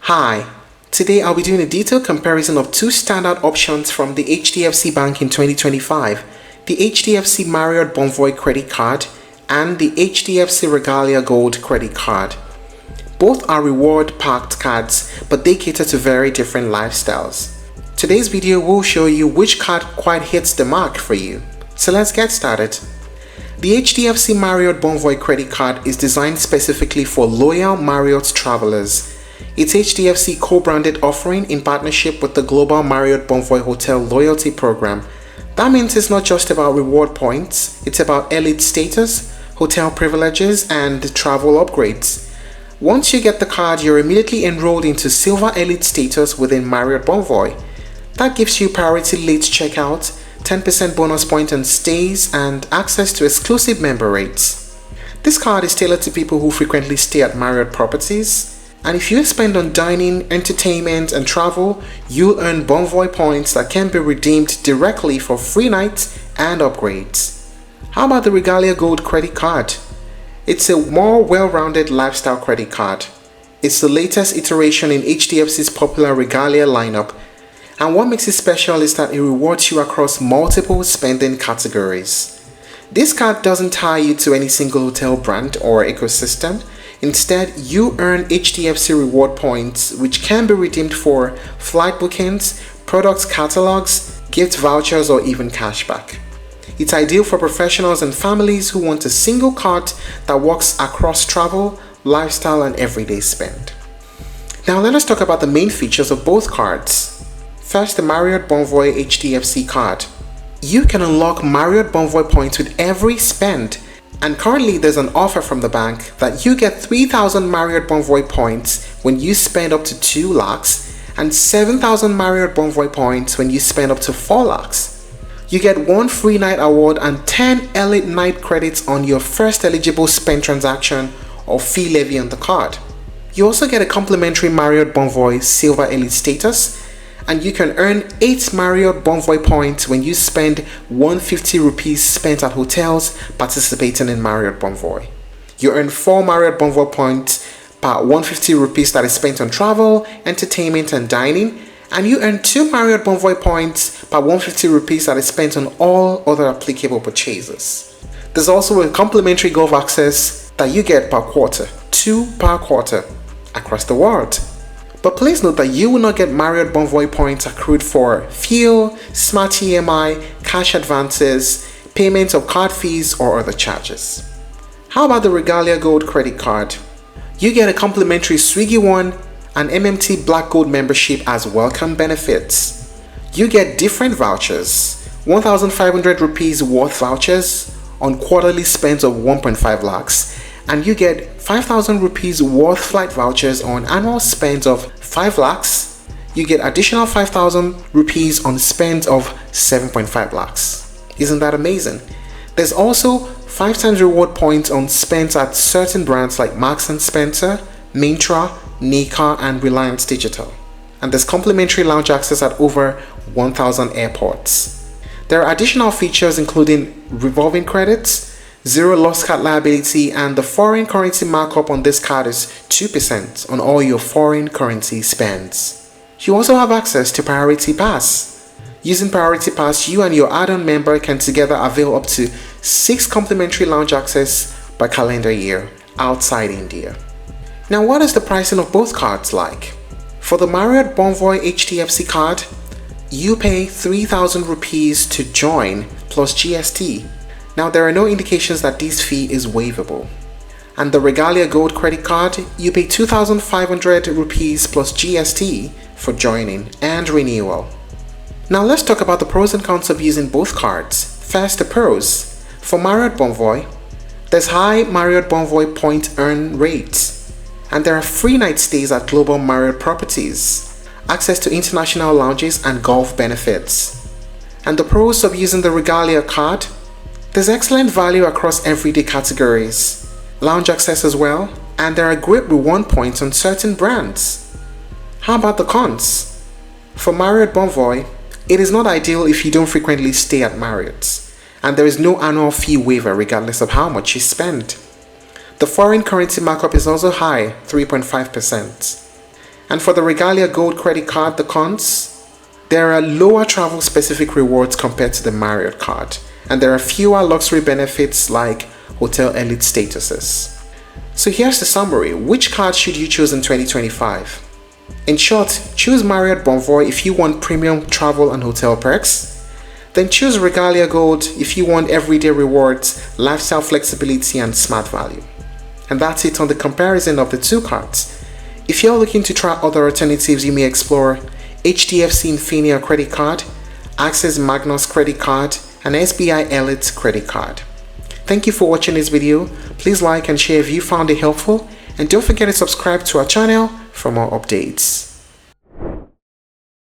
Hi, today I'll be doing a detailed comparison of two standard options from the HDFC Bank in 2025, the HDFC Marriott Bonvoy credit card and the HDFC Regalia Gold credit card. Both are reward-packed cards, but they cater to very different lifestyles. Today's video will show you which card quite hits the mark for you. So let's get started. The HDFC Marriott Bonvoy credit card is designed specifically for loyal Marriott travelers. It's HDFC co-branded offering in partnership with the Global Marriott Bonvoy Hotel Loyalty Program. That means it's not just about reward points, it's about elite status, hotel privileges, and travel upgrades. Once you get the card, you're immediately enrolled into Silver Elite status within Marriott Bonvoy. That gives you priority late checkout, 10% bonus point on stays, and access to exclusive member rates. This card is tailored to people who frequently stay at Marriott properties. And if you spend on dining, entertainment, and travel, you'll earn Bonvoy points that can be redeemed directly for free nights and upgrades. How about the Regalia Gold credit card? It's a more well-rounded lifestyle credit card. It's the latest iteration in HDFC's popular Regalia lineup, and what makes it special is that it rewards you across multiple spending categories. This card doesn't tie you to any single hotel brand or ecosystem. Instead, you earn HDFC reward points, which can be redeemed for flight bookings, product catalogs, gift vouchers, or even cashback. It's ideal for professionals and families who want a single card that works across travel, lifestyle, and everyday spend. Now let us talk about the main features of both cards. First, the Marriott Bonvoy HDFC card. You can unlock Marriott Bonvoy points with every spend. And currently there's an offer from the bank that you get 3,000 Marriott Bonvoy points when you spend up to 2 lakhs and 7,000 Marriott Bonvoy points when you spend up to 4 lakhs. You get 1 free night award and 10 elite night credits on your first eligible spend transaction or fee levy on the card. You also get a complimentary Marriott Bonvoy Silver Elite status, and you can earn 8 Marriott Bonvoy points when you spend 150 rupees spent at hotels participating in Marriott Bonvoy. You earn 4 Marriott Bonvoy points per 150 rupees that is spent on travel, entertainment, and dining, and you earn 2 Marriott Bonvoy points per 150 rupees that is spent on all other applicable purchases. There's also a complimentary golf access that you get per quarter, 2 per quarter, across the world. But please note that you will not get Marriott Bonvoy points accrued for fuel, smart EMI, cash advances, payments of card fees, or other charges. How about the Regalia Gold credit card? You get a complimentary Swiggy One and MMT Black Gold membership as welcome benefits. You get different vouchers, 1,500 rupees worth vouchers on quarterly spends of 1.5 lakhs, and you get 5,000 rupees worth flight vouchers on annual spends of 5 lakhs. You get additional 5,000 rupees on spends of 7.5 lakhs. Isn't that amazing? There's also 5 times reward points on spends at certain brands like Marks & Spencer, Myntra, Nika, and Reliance Digital. And there's complimentary lounge access at over 1,000 airports. There are additional features including revolving credits, zero lost card liability, and the foreign currency markup on this card is 2% on all your foreign currency spends. You also have access to Priority Pass. Using Priority Pass, you and your add-on member can together avail up to 6 complimentary lounge access per calendar year outside India. Now, what is the pricing of both cards like? For the Marriott Bonvoy HDFC card, you pay 3,000 rupees to join plus GST. Now, there are no indications that this fee is waivable. And the Regalia Gold credit card, you pay 2,500 rupees plus GST for joining and renewal. Now let's talk about the pros and cons of using both cards. First, the pros. For Marriott Bonvoy, there's high Marriott Bonvoy point earn rates, and there are free night stays at global Marriott properties, access to international lounges, and golf benefits. And the pros of using the Regalia card: there's excellent value across everyday categories, lounge access as well, and there are great reward points on certain brands. How about the cons? For Marriott Bonvoy, it is not ideal if you don't frequently stay at Marriott's, and there is no annual fee waiver regardless of how much you spend. The foreign currency markup is also high, 3.5%. And for the Regalia Gold credit card, the cons: there are lower travel specific rewards compared to the Marriott card, and there are fewer luxury benefits like hotel elite statuses. So here's the summary. Which card should you choose in 2025? In short, choose Marriott Bonvoy if you want premium travel and hotel perks. Then choose Regalia Gold if you want everyday rewards, lifestyle flexibility, and smart value. And that's it on the comparison of the two cards. If you're looking to try other alternatives, you may explore HDFC Infinia credit card, Access Magnus credit card, and SBI Elite credit card. Thank you for watching this video. Please like and share if you found it helpful, and don't forget to subscribe to our channel for more updates.